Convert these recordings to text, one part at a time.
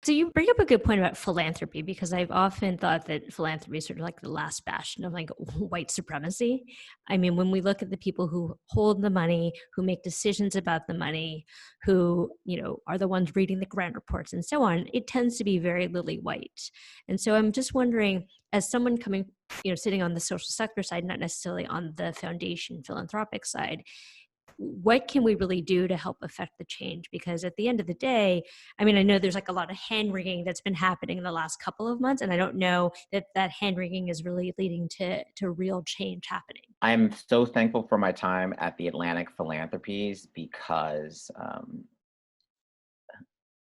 So you bring up a good point about philanthropy because I've often thought that philanthropy is sort of like the last bastion of like white supremacy. I mean, when we look at the people who hold the money, who make decisions about the money, who, are the ones reading the grant reports and so on, it tends to be very lily white. And so I'm just wondering, as someone coming, sitting on the social sector side, not necessarily on the foundation philanthropic side, what can we really do to help affect the change? Because at the end of the day, I mean, I know there's like a lot of hand wringing that's been happening in the last couple of months, and I don't know that that hand wringing is really leading to real change happening. I'm so thankful for my time at the Atlantic Philanthropies because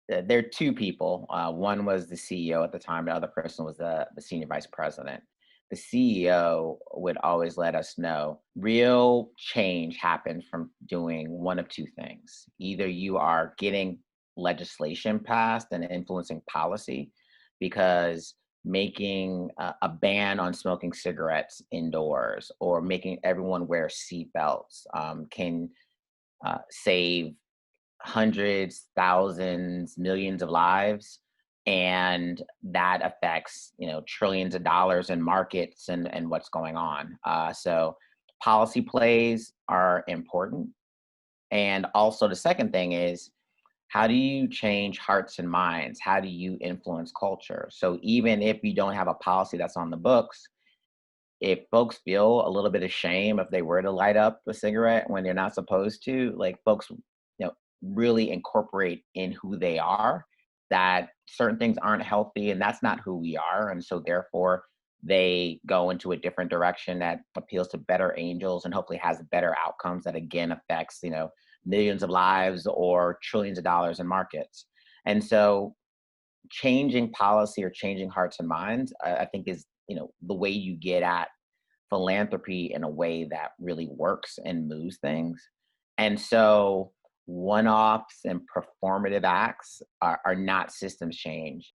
there are two people. One was the CEO at the time, the other person was the senior vice president. The CEO would always let us know real change happens from doing one of two things. Either you are getting legislation passed and influencing policy, because making a ban on smoking cigarettes indoors or making everyone wear seatbelts can save hundreds, thousands, millions of lives, and that affects trillions of dollars in markets and what's going on. So policy plays are important, and also the second thing is, how do you change hearts and minds? How do you influence culture? So even if you don't have a policy that's on the books, if folks feel a little bit of shame if they were to light up a cigarette when they're not supposed to, like folks, really incorporate in who they are that certain things aren't healthy and that's not who we are. And so therefore they go into a different direction that appeals to better angels and hopefully has better outcomes that again affects, millions of lives or trillions of dollars in markets. And so changing policy or changing hearts and minds, I think is, the way you get at philanthropy in a way that really works and moves things. And so one offs and performative acts are not systems change.